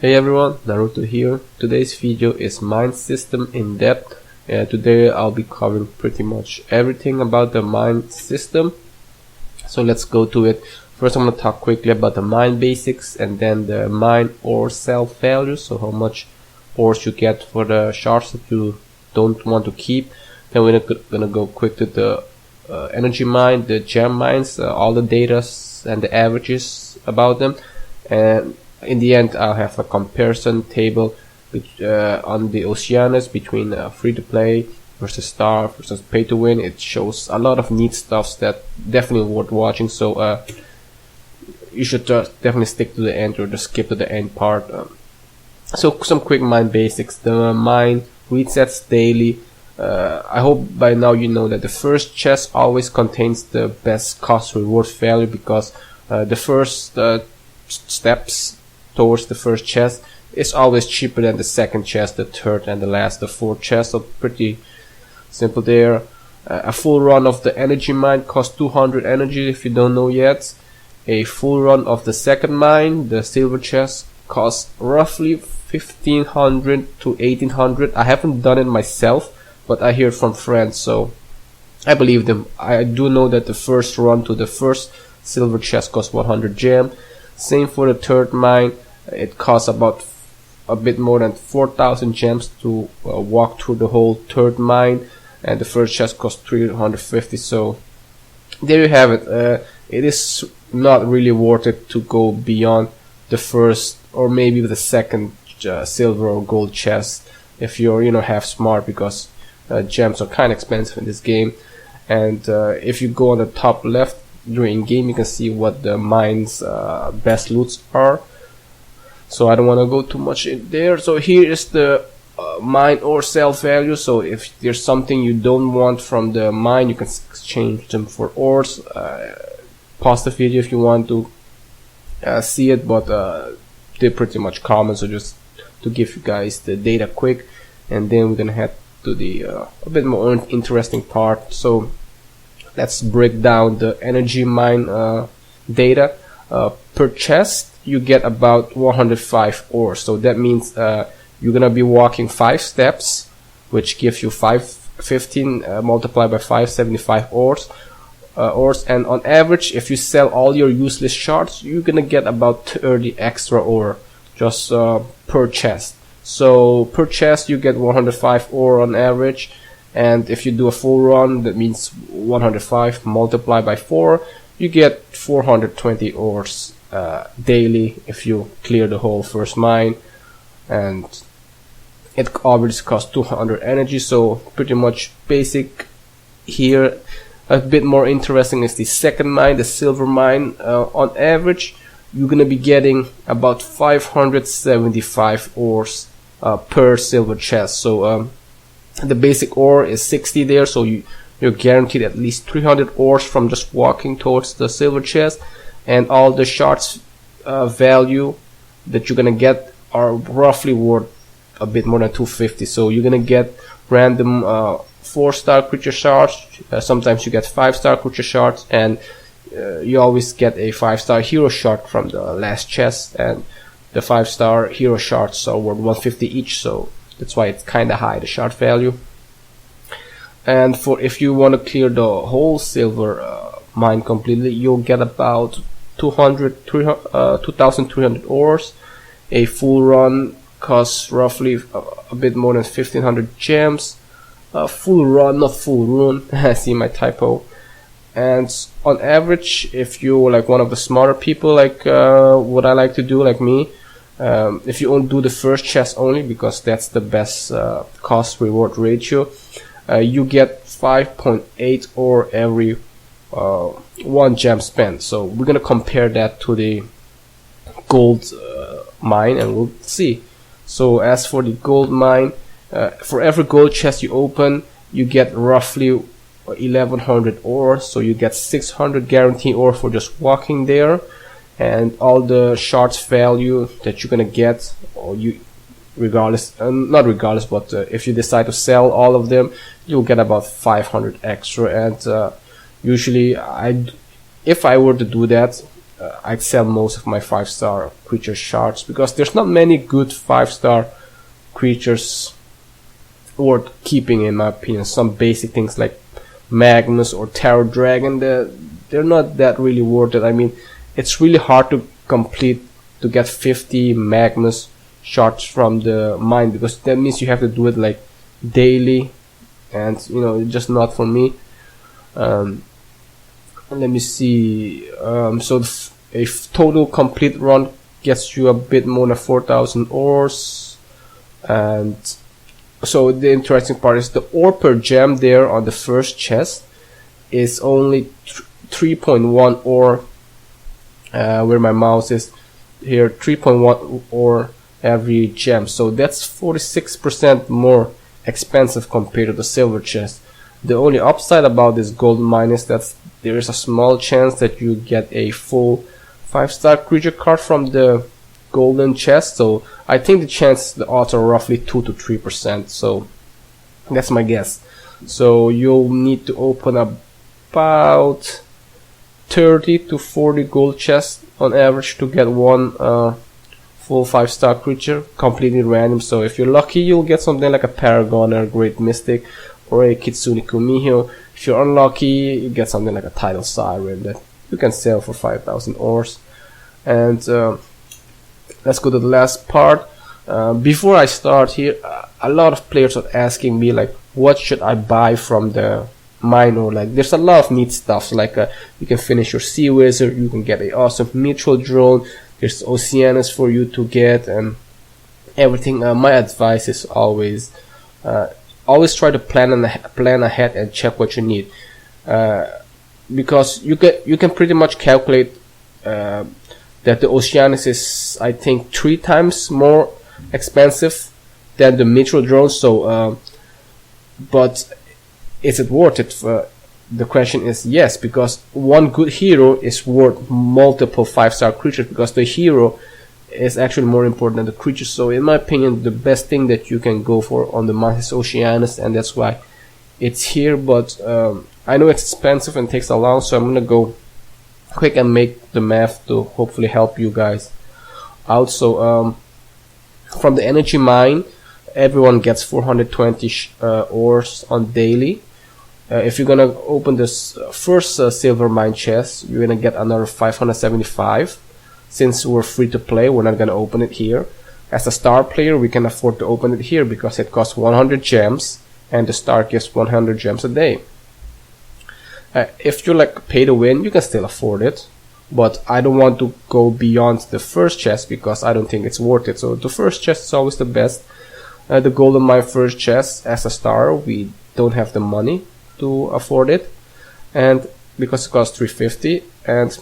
Hey everyone, Naruto here. Today's video is Mine System in depth. Today I'll be covering pretty much everything about the Mine System. So let's go to it. First I'm going to talk quickly about the mine basics and then the mine ore sell value. So how much ores you get for the shards that you don't want to keep. Then we're going to go quick to the energy mine, the gem mines, all the data and the averages about them. And in the end, I'll have a comparison table on the Oceanus between free-to-play versus star versus pay-to-win. It shows a lot of neat stuffs that definitely worth watching. So you should definitely stick to the end or just skip to the end part. So some quick mine basics. The mine resets daily. I hope by now you know that the first chest always contains the best cost reward value because the first steps towards the first chest is always cheaper than the second chest, the third and the last, the fourth chest. So pretty simple there. A full run of the energy mine costs 200 energy if you don't know yet. A full run of the second mine, the silver chest, costs roughly 1500 to 1800. I haven't done it myself, but I hear it from friends, so I believe them. I do know that the first run to the first silver chest costs 100 gem. Same for the third mine. It costs about a bit more than 4000 gems to walk through the whole third mine, and the first chest costs 350. So there you have it. It is not really worth it to go beyond the first or maybe the second silver or gold chest if you're half smart, because gems are kind of expensive in this game. And if you go on the top left during game, you can see what the mine's best loots are. So I don't want to go too much in there. So here is the mine ore sell value. So if there's something you don't want from the mine, you can exchange them for ores. Pause the video if you want to see it, but they're pretty much common. So just to give you guys the data quick, and then we're gonna head to the a bit more interesting part. So let's break down the energy mine data. Per chest you get about 105 ores, so that means you're gonna be walking 5 steps, which gives you 15 multiplied by 575 ores. And on average, if you sell all your useless shards, you're gonna get about 30 extra ore just per chest. So per chest you get 105 ore on average, and if you do a full run, that means 105 multiplied by 4, you get 420 ores daily if you clear the whole first mine, and it always costs 200 energy. So pretty much basic here. A bit more interesting is the second mine, the silver mine. On average you're gonna be getting about 575 ores per silver chest. So the basic ore is 60 there, so you're guaranteed at least 300 ores from just walking towards the silver chest. And all the shards value that you're gonna get are roughly worth a bit more than 250. So you're gonna get random 4-star creature shards. Sometimes you get 5-star creature shards, and you always get a 5-star hero shard from the last chest, and the 5-star hero shards are worth 150 each, so that's why it's kinda high, the shard value. And for if you want to clear the whole silver mine completely, you'll get about 2300 ores. A full run costs roughly a bit more than 1500 gems. Full run, not full run. I see my typo. And on average, if you're like one of the smarter people, like what I like to do, like me, if you do the first chest only, because that's the best cost reward ratio, you get 5.8 ore every 1 gem spent. So we're gonna compare that to the gold mine, and we'll see. So as for the gold mine, for every gold chest you open, you get roughly 1100 ore. So you get 600 guaranteed ore for just walking there, and all the shards value that you're gonna get, or you regardless, not regardless, but if you decide to sell all of them, you'll get about 500 extra. And usually if I were to do that, I'd sell most of my 5-star creature shards, because there's not many good 5-star creatures worth keeping, in my opinion. Some basic things like Magnus or Tarot Dragon, they're not that really worth it. I mean, it's really hard to get 50 Magnus shards from the mine, because that means you have to do it like daily, and you know, it's just not for me. Let me see. So a total complete run gets you a bit more than 4,000 ores, and so the interesting part is the ore per gem there on the first chest is only 3.1 ore. Where my mouse is here, 3.1 ore every gem. So that's 46% more expensive compared to the silver chest. The only upside about this gold mine is that there is a small chance that you get a full 5-star creature card from the golden chest. So I think the odds are roughly 2 to 3%. So that's my guess. So you'll need to open about 30 to 40 gold chests on average to get one full 5-star creature, completely random. So if you're lucky, you'll get something like a Paragon or a Great Mystic or a Kitsune Kumiho. If you're unlucky, you get something like a Tidal Siren that you can sell for 5,000 ores. And let's go to the last part. Before I start here, a lot of players are asking me like, what should I buy from the mine? Or like, there's a lot of neat stuff, like you can finish your Sea Wizard, you can get a awesome Mithril drone, there's Oceanus for you to get, and everything. My advice is always try to plan ahead and check what you need, because you can pretty much calculate that the Oceanus is, I think, 3 times more expensive than the Mithril drone. So but is it worth it? The question is yes, because one good hero is worth multiple 5-star creatures, because the hero is actually more important than the creature. So in my opinion, the best thing that you can go for on the mine is Oceanus, and that's why it's here. But I know it's expensive and takes a long, so I'm gonna go quick and make the math to hopefully help you guys out. So from the energy mine, everyone gets 420 ores on daily. If you're gonna open this first silver mine chest, you're gonna get another 575. Since we're free to play, we're not gonna open it here. As a star player, we can afford to open it here because it costs 100 gems, and the star gives 100 gems a day. If you're like pay to win, you can still afford it, but I don't want to go beyond the first chest because I don't think it's worth it. So the first chest is always the best. The golden mine first chest, as a star, we don't have the money to afford it, and because it costs 350, and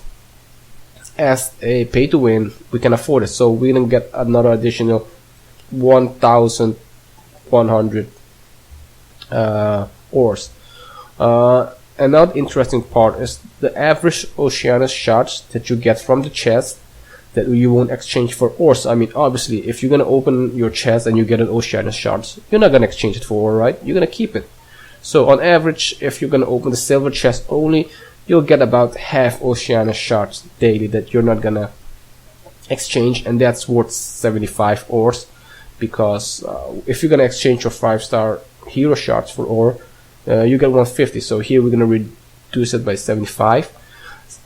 as a pay to win, we can afford it. So we can get another additional 1,100 ores. Another interesting part is the average Oceanus shards that you get from the chest that you won't exchange for ores. I mean, obviously, if you're gonna open your chest and you get an Oceanus shards, you're not gonna exchange it for ore, right? You're gonna keep it. So on average, if you're gonna open the silver chest only, you'll get about half Oceanus shards daily that you're not gonna exchange, and that's worth 75 ores. Because if you're gonna exchange your 5-star hero shards for ore, you get 150. So here we're gonna reduce it by 75.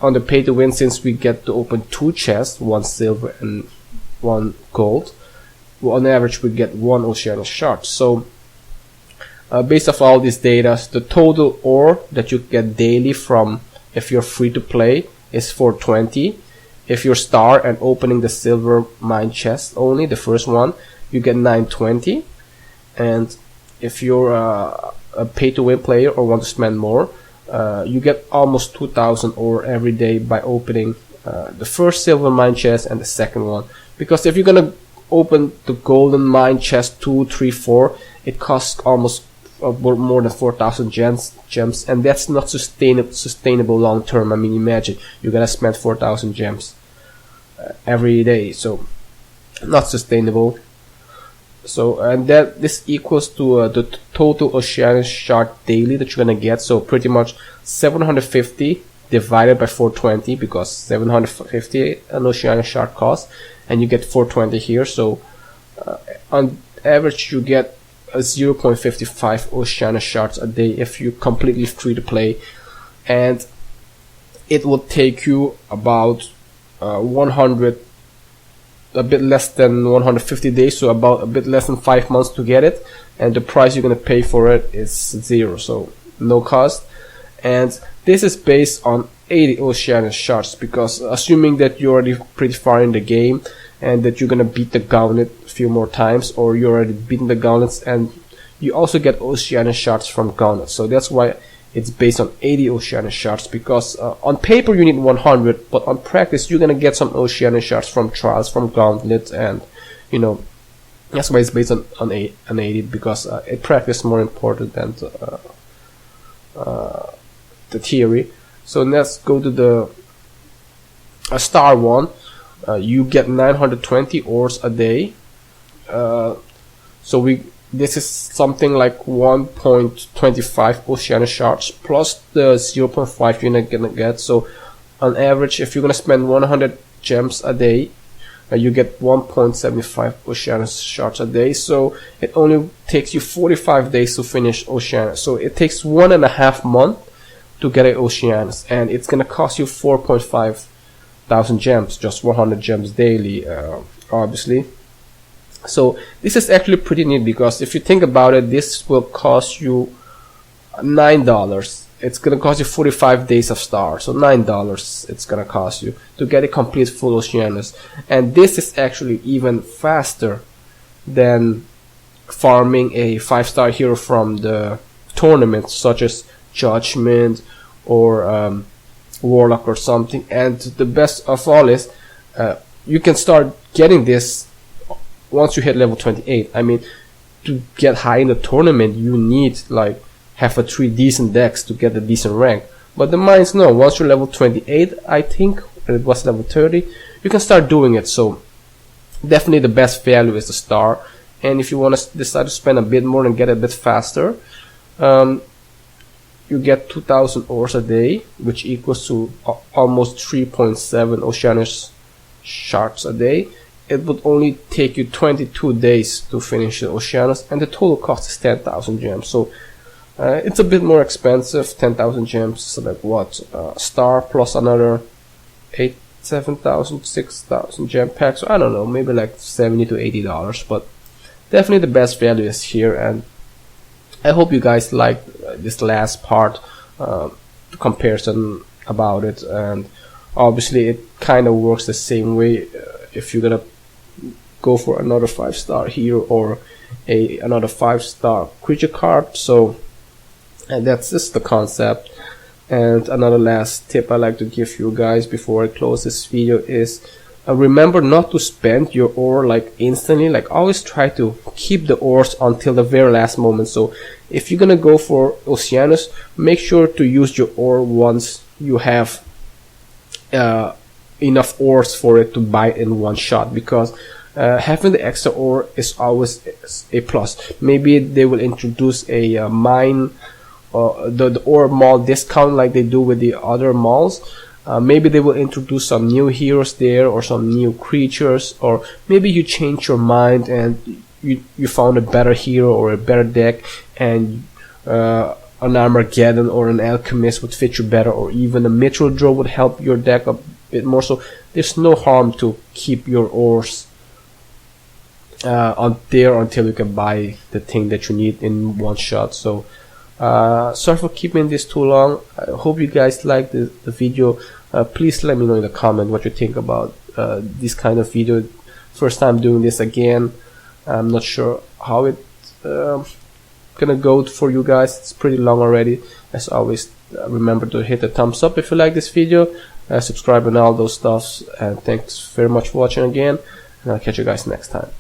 On the pay to win, since we get to open 2 chests, 1 silver and 1 gold, well, on average we get 1 Oceanus shard. So based off all these data, the total ore that you get daily from, if you're free to play, is 420. If you're star and opening the silver mine chest only, the first one, you get 920. And if you're a pay to win player or want to spend more, you get almost 2,000 ore every day by opening the first silver mine chest and the second one. Because if you're gonna open the golden mine chest 2, 3, 4, it costs almost more than 4,000 gems, and that's not sustainable long term. I mean, imagine you gotta spend 4,000 gems every day, so not sustainable. So, and that this equals to the total Oceanus shard daily that you're gonna get. So pretty much 750 divided by 420 because 750 an Oceania shard costs, and you get 420 here. So on average you get a 0.55 Oceania shards a day if you completely free to play, and it will take you about 100, a bit less than 150 days, so about a bit less than 5 months to get it, and the price you're gonna pay for it is 0, so no cost. And this is based on 80 Oceania shards, because assuming that you're already pretty far in the game and that you're gonna beat the gauntlet a few more times, or you're already beaten the gauntlets and you also get Oceania shards from gauntlets. So that's why it's based on 80 Oceania shards, because on paper you need 100, but on practice you're gonna get some Oceania shards from trials, from gauntlets, and you know, that's why it's based on 80, because in practice is more important than the theory. So let's go to the star one. You get 920 ores a day. This is something like 1.25 Oceania shards plus the 0.5 you're gonna get. So on average, if you're gonna spend 100 gems a day, you get 1.75 Oceania shards a day. So it only takes you 45 days to finish Oceania. So it takes 1.5 months to get an Oceanus, and it's gonna cost you 4.5 thousand gems, just 100 gems daily, obviously. So this is actually pretty neat, because if you think about it, this will cost you $9. It's gonna cost you 45 days of star, so $9 it's gonna cost you to get a complete full Oceanus. And this is actually even faster than farming a 5-star hero from the tournaments, such as Judgment or Warlock or something. And the best of all is you can start getting this once you hit level 28. I mean, to get high in the tournament you need like have a 3 decent decks to get a decent rank, but the mines, no, once you're level 28, I think it was level 30, you can start doing it. So definitely the best value is the star. And if you want to decide to spend a bit more and get a bit faster, you get 2000 ores a day, which equals to almost 3.7 Oceanus shards a day. It would only take you 22 days to finish the Oceanus, and the total cost is 10,000 gems. So it's a bit more expensive. 10,000 gems, so like what, star plus another 7,000, 6,000 gem packs. So I don't know, maybe like $70 to $80, but definitely the best value is here. And I hope you guys liked this last part, comparison about it. And obviously it kind of works the same way if you're gonna go for another 5-star hero or another 5-star creature card. So and that's just the concept. And another last tip I like to give you guys before I close this video is remember not to spend your ore like instantly. Like always try to keep the ores until the very last moment. So if you're gonna go for Oceanus, make sure to use your ore once you have enough ores for it to buy in one shot, because having the extra ore is always a plus. Maybe they will introduce a mine the ore mall discount like they do with the other malls. Maybe they will introduce some new heroes there, or some new creatures, or maybe you change your mind and you found a better hero or a better deck, and an Armageddon or an Alchemist would fit you better, or even a Mithril Drone would help your deck a bit more. So there's no harm to keep your ores on there until you can buy the thing that you need in one shot. So sorry for keeping this too long. I hope you guys liked the video. Please let me know in the comment what you think about this kind of video. First time doing this again. I'm not sure how it gonna go for you guys. It's pretty long already. As always, remember to hit the thumbs up if you like this video, subscribe and all those stuffs, and thanks very much for watching again, and I'll catch you guys next time.